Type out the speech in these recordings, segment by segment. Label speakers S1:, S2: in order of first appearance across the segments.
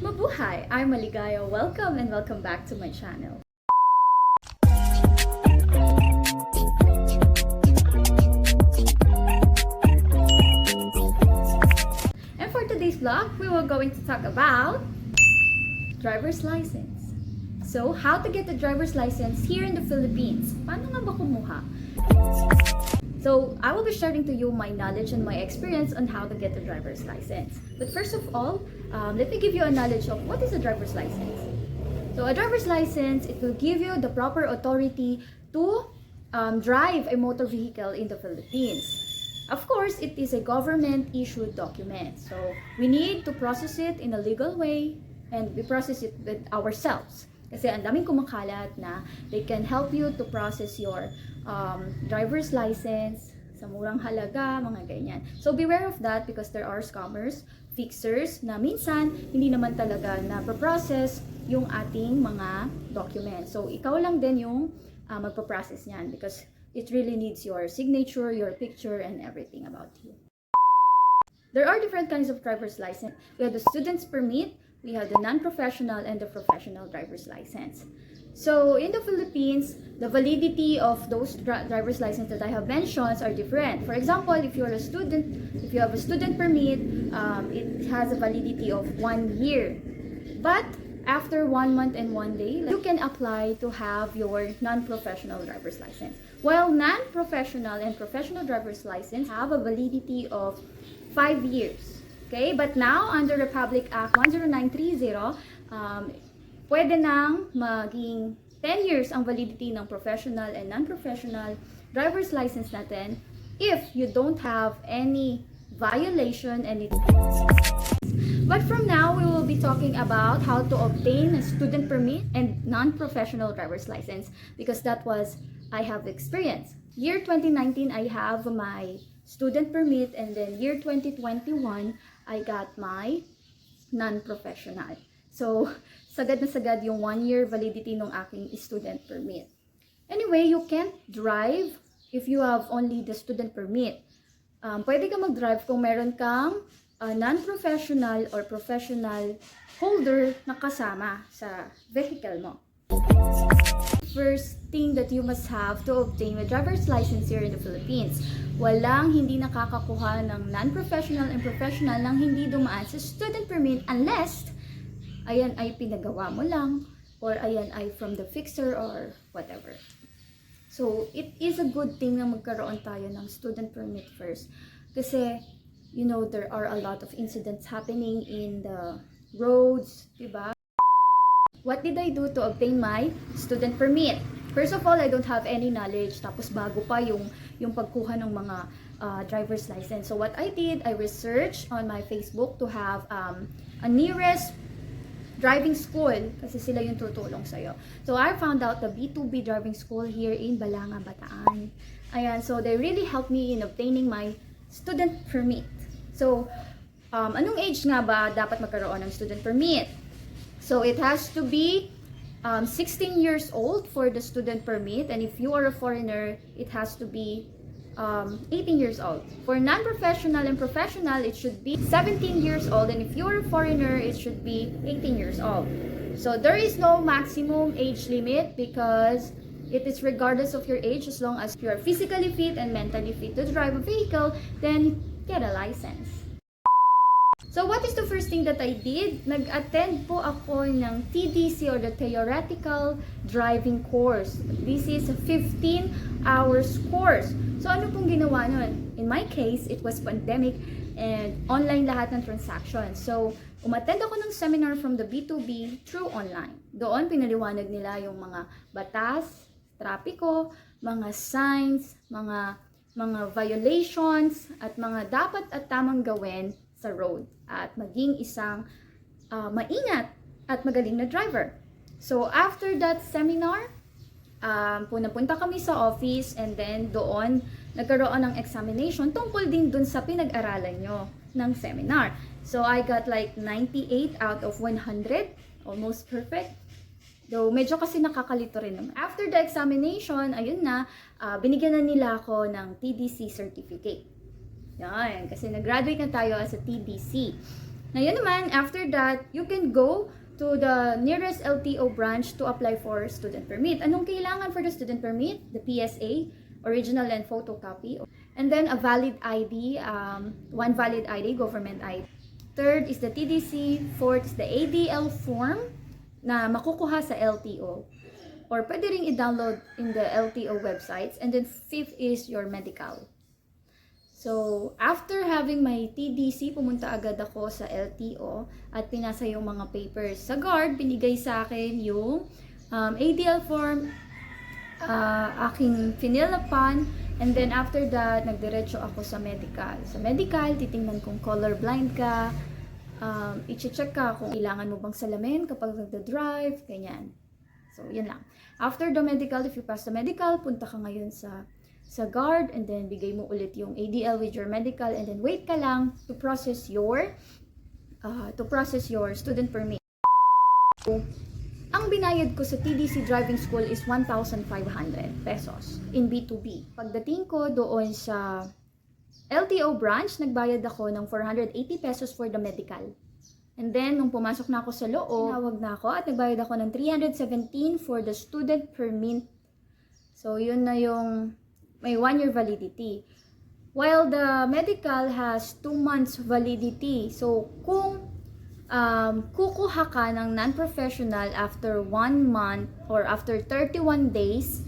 S1: Mabuhay! I'm MaLigaya. Welcome and welcome back to my channel. And for today's vlog, we were going to talk about driver's license. So, how to get a driver's license here in the Philippines. Paano nga ba kumuha? So, I will be sharing to you my knowledge and my experience on how to get a driver's license. But first of all, let me give you a knowledge of what is a driver's license. So, a driver's license, it will give you the proper authority to drive a motor vehicle in the Philippines. Of course, it is a government-issued document. So, we need to process it in a legal way and we process it with ourselves. Kasi ang daming kumakalat na they can help you to process your driver's license sa murang halaga, mga ganyan. So beware of that because there are scammers, fixers na minsan hindi naman talaga na process yung ating mga documents. So ikaw lang din yung magpo-process niyan because it really needs your signature, your picture, and everything about you. There are different kinds of driver's license. We have the student's permit, we have the non-professional and the professional driver's license. So in the Philippines, the validity of those driver's license that I have mentioned are different. For example, if you're a student, if you have a student permit, it has a validity of 1 year. But after 1 month and 1 day, you can apply to have your non-professional driver's license. While non-professional and professional driver's license have a validity of 5 years. Okay, but now under Republic Act 10930, pwede nang maging 10 years ang validity ng professional and non-professional driver's license natin if you don't have any violation and it's... But from now, we will be talking about how to obtain a student permit and non-professional driver's license because that was I have experience. Year 2019, I have my student permit and then year 2021, I got my non-professional. So, sagad na sagad yung 1 year validity ng aking student permit. Anyway, you can't drive if you have only the student permit. Pwede ka mag-drive kung meron kang non-professional or professional holder na kasama sa vehicle mo. First thing that you must have to obtain a driver's license here in the Philippines. Walang hindi nakakakuha ng non-professional and professional nang hindi dumaan sa student permit unless ayan ay pinagawa mo lang or ayan ay from the fixer or whatever. So, it is a good thing na magkaroon tayo ng student permit first. Kasi, you know, there are a lot of incidents happening in the roads, diba? What did I do to obtain my student permit? First of all, I don't have any knowledge. Tapos bago pa yung pagkuha ng mga driver's license. So what I did, I researched on my Facebook to have a nearest driving school kasi sila yung tutulong sa'yo. So I found out the B2B driving school here in Balanga, Bataan. Ayan, so they really helped me in obtaining my student permit. So, anong age nga ba dapat magkaroon ng student permit? So it has to be 16 years old for the student permit, and if you are a foreigner, it has to be 18 years old. For non-professional and professional, it should be 17 years old, and if you are a foreigner, it should be 18 years old. So there is no maximum age limit because it is regardless of your age. As long as you are physically fit and mentally fit to drive a vehicle, then get a license. So what is the first thing that I did? Nag-attend po ako ng TDC or the Theoretical Driving Course. This is a 15 hours course. So ano pong ginawa nun? In my case, it was pandemic and online lahat ng transactions. So umattend ako ng seminar from the B2B through online. Doon pinaliwanag nila yung mga batas, trapiko, mga signs, mga violations at mga dapat at tamang gawin sa road at maging isang maingat at magaling na driver. So after that seminar, punapunta kami sa office and then doon nagkaroon ng examination tungkol din dun sa pinag-aralan nyo ng seminar. So I got like 98 out of 100, almost perfect. Though medyo kasi nakakalito rin naman. After the examination, ayun na, binigyan na nila ako ng TDC certificate. Yan, kasi nag-graduate na tayo as a TDC. Ngayon naman, after that, you can go to the nearest LTO branch to apply for student permit. Anong kailangan for the student permit? The PSA, original and photocopy. And then a valid ID, one valid ID, government ID. Third is the TDC. Fourth is the ADL form na makukuha sa LTO. Or pwede ring i-download in the LTO websites. And then fifth is your medical. So, after having my TDC, pumunta agad ako sa LTO at pinasa yung mga papers. Sa guard, binigay sa akin yung ADL form, aking finilapan, and then after that, nagdiretso ako sa medical. Sa medical, titingnan kung colorblind ka, i-check ka kung kailangan mo bang salamin kapag nagda-drive, ganyan. So, yun lang. After the medical, if you pass the medical, punta ka ngayon sa guard, and then bigay mo ulit yung ADL with your medical, and then wait ka lang to process your student permit. So, ang binayad ko sa TDC driving school is 1,500 pesos in B2B. Pagdating ko doon sa LTO branch, nagbayad ako ng 480 pesos for the medical. And then, nung pumasok na ako sa loob, tinawag na ako at nagbayad ako ng 317 for the student permit. So, yun na yung may 1-year validity. While the medical has 2 months validity. So, kung kukuha ka ng non-professional after 1 month or after 31 days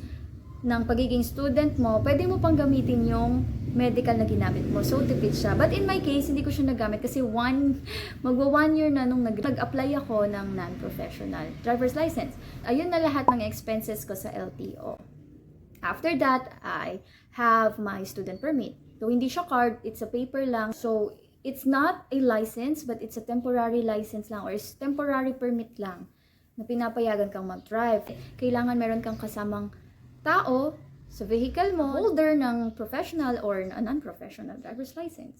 S1: ng pagiging student mo, pwede mo pang gamitin yung medical na ginamit mo. So, tipid siya. But in my case, hindi ko siya nagamit kasi magwa 1 year na nung nag-apply ako ng non-professional driver's license. Ayun na lahat ng expenses ko sa LTO. After that, I have my student permit. So, hindi siya card, it's a paper lang. So, it's not a license, but it's a temporary license lang or temporary permit lang na pinapayagan kang mag-drive. Kailangan meron kang kasamang tao sa vehicle mo, holder ng professional or non-professional driver's license.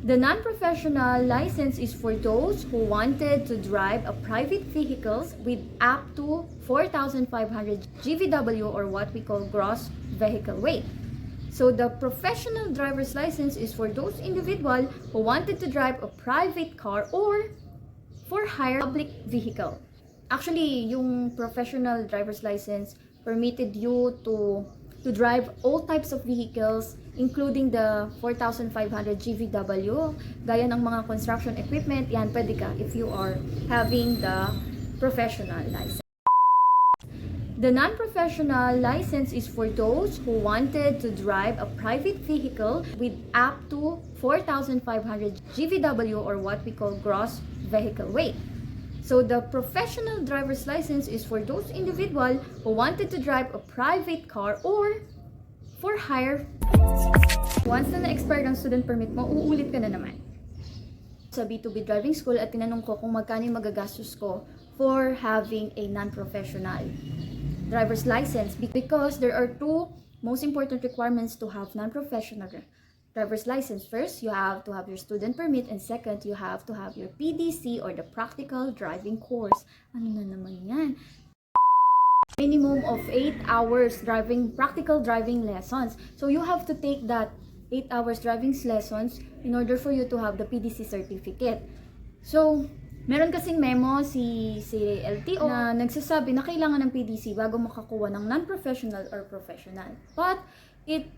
S1: The non-professional license is for those who wanted to drive a private vehicles with up to 4,500 GVW or what we call gross vehicle weight. So the professional driver's license is for those individuals who wanted to drive a private car or for hire public vehicle. Actually, yung professional driver's license permitted you to drive all types of vehicles, including the 4,500 GVW, gaya ng mga construction equipment. Yan, pwede ka if you are having the professional license. The non-professional license is for those who wanted to drive a private vehicle with up to 4,500 GVW or what we call gross vehicle weight. So the professional driver's license is for those individuals who wanted to drive a private car or for hire. Once na na-expire ang student permit mo, uulit ka na naman sa B2B driving school at tinanong ko kung magkano yung magagastos ko for having a non-professional driver's license, because there are 2 most important requirements to have non-professional driver's license. First, you have to have your student permit, and second, you have to have your PDC or the practical driving course. Ano na naman yan? Minimum of 8 hours practical driving lessons. So you have to take that 8 hours driving lessons in order for you to have the PDC certificate. So, meron kasing memo si LTO na nagsasabi na kailangan ng PDC bago makakuha ng non-professional or professional. But it's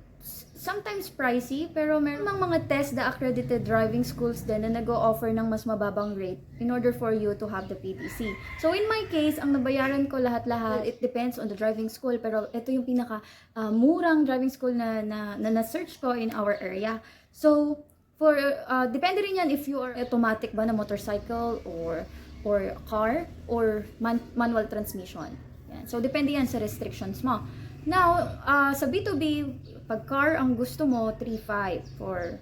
S1: sometimes pricey, pero meron mga TESDA accredited driving schools din na nag-o-offer ng mas mababang rate in order for you to have the PDC. So in my case, ang nabayaran ko lahat-lahat, it depends on the driving school, pero ito yung pinaka murang driving school na search ko in our area. So for depende rin yan if you are automatic ba na motorcycle or car or manual transmission. Yan. So depende yan sa restrictions mo. Now, sa B2B, pag car ang gusto mo, 3,500 for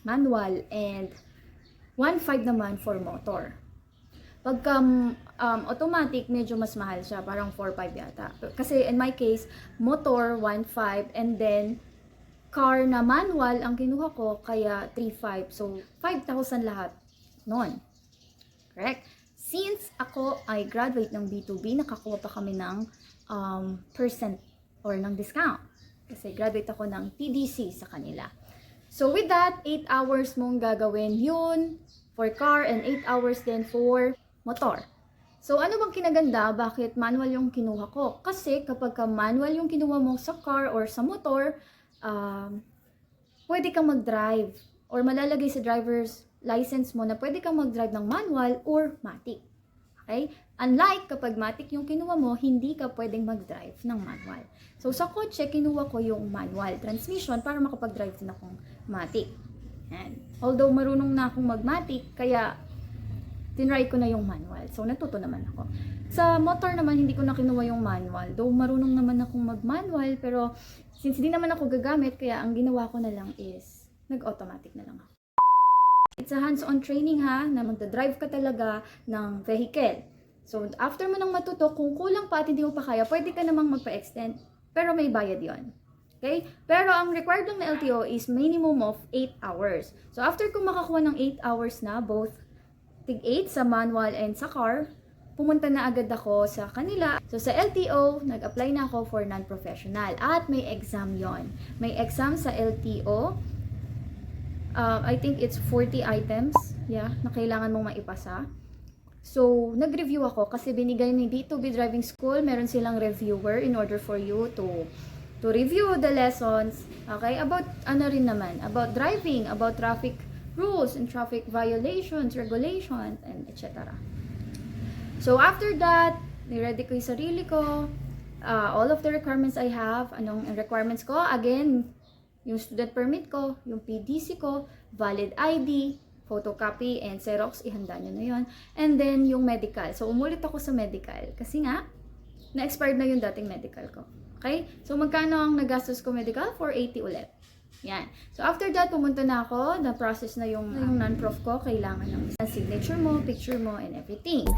S1: manual and 1,500 naman for motor. Pagka automatic, medyo mas mahal siya, parang 4,500 yata. Kasi in my case, motor 1,500 and then car na manual ang kinuha ko, kaya 3,500. So, 5,000 lahat noon. Correct? Since ako ay graduate ng B2B, nakakuha pa kami ng percent or ng discount. Kasi graduate ako ng TDC sa kanila. So with that, 8 hours mong gagawin yun, for car and 8 hours din for motor. So, ano bang kinaganda? Bakit manual yung kinuha ko? Kasi kapag manual yung kinuha mo sa car or sa motor, pwede kang mag-drive or malalagay sa driver's license mo na pwede kang mag-drive ng manual or matic. Okay? Unlike kapag matic yung kinuha mo, hindi ka pwedeng mag-drive ng manual. So, sa kotse, kinuha ko yung manual transmission para makapag-drive din akong matic. And, although marunong na akong mag-matic, kaya tinry ko na yung manual. So, natuto naman ako. Sa motor naman, hindi ko na kinuha yung manual. Though marunong naman akong mag-manual, pero since hindi naman ako gagamit, kaya ang ginawa ko na lang is nag-automatic na lang ako. It's a hands-on training ha, na magdadrive ka talaga ng vehicle. So, after mo nang matuto, kung kulang pa at hindi mo pa kaya, pwede ka namang magpa-extend. Pero may bayad yon. Okay? Pero ang required ng LTO is minimum of 8 hours. So, after ko makakuha ng 8 hours na, both tig-8 sa manual and sa car, pumunta na agad ako sa kanila. So, sa LTO, nag-apply na ako for non-professional. At may exam yon. May exam sa LTO. I think it's 40 items, na kailangan mong maipasa. So, nag-review ako kasi binigay ni B2B Driving School, meron silang reviewer in order for you to review the lessons, okay? About, about driving, about traffic rules and traffic violations, regulations, and etc. So, after that, ni-ready ko yung sarili ko, all of the requirements I have, anong requirements ko, again, yung student permit ko, yung PDC ko, valid ID, photocopy, and Xerox, ihanda nyo na yun. And then, yung medical. So, umulit ako sa medical. Kasi nga, na-expired na yung dating medical ko. Okay? So, magkano ang nagastos ko medical? 480 ulit. Yan. So, after that, pumunta na ako. Na-process na yung non-prof ko. Kailangan ng signature mo, picture mo, and everything.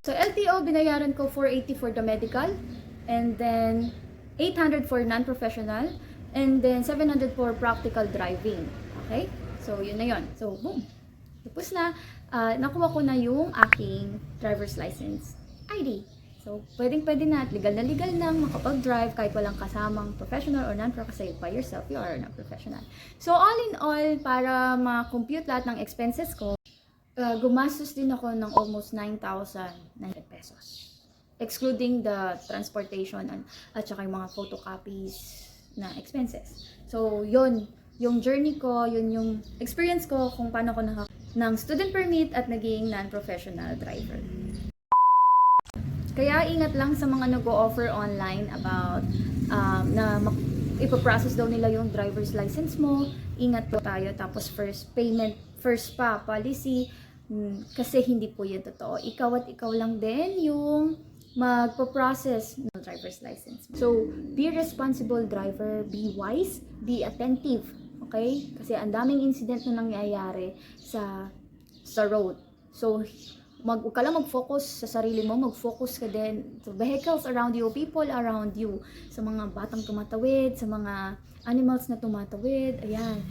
S1: So, LTO, binayaran ko 480 for the medical. And then, 800 for non-professional. And then, 700 for practical driving. Okay? So, yun na yun. So, boom. Tapos na, nakuha ko na yung aking driver's license ID. So, pwedeng-pwede na at legal na makapag-drive kahit walang kasamang professional or non-pro kasi by yourself, you are not professional. So, all in all, para ma-compute lahat ng expenses ko, gumastos din ako ng almost 9,900 pesos. Excluding the transportation at saka yung mga photocopies na expenses. So, yun. Yung journey ko, yun yung experience ko kung paano ko ng student permit at naging non-professional driver. Kaya ingat lang sa mga nag-o-offer online about na ipaprocess daw nila yung driver's license mo. Ingat po tayo. Tapos first payment, first pa policy. Kasi hindi po yun totoo. Ikaw at ikaw lang din yung magpo-process ng driver's license. So, be responsible driver, be wise, be attentive. Okay? Kasi ang daming incident na nangyayari sa road. So, huwag ka lang mag-focus sa sarili mo, mag-focus ka din sa vehicles around you, people around you, sa mga batang tumatawid, sa mga animals na tumatawid, ayan.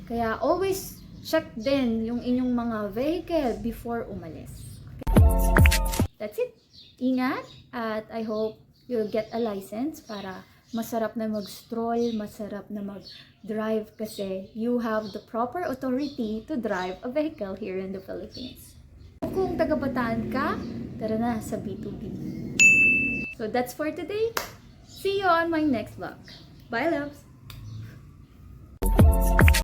S1: Kaya always check din yung inyong mga vehicle before umalis. Okay? That's it. Ingat at I hope you'll get a license para masarap na mag-stroll, masarap na mag-drive kasi you have the proper authority to drive a vehicle here in the Philippines. Kung taga-Bataan ka, tara na sa B2B. So that's for today. See you on my next vlog. Bye, loves!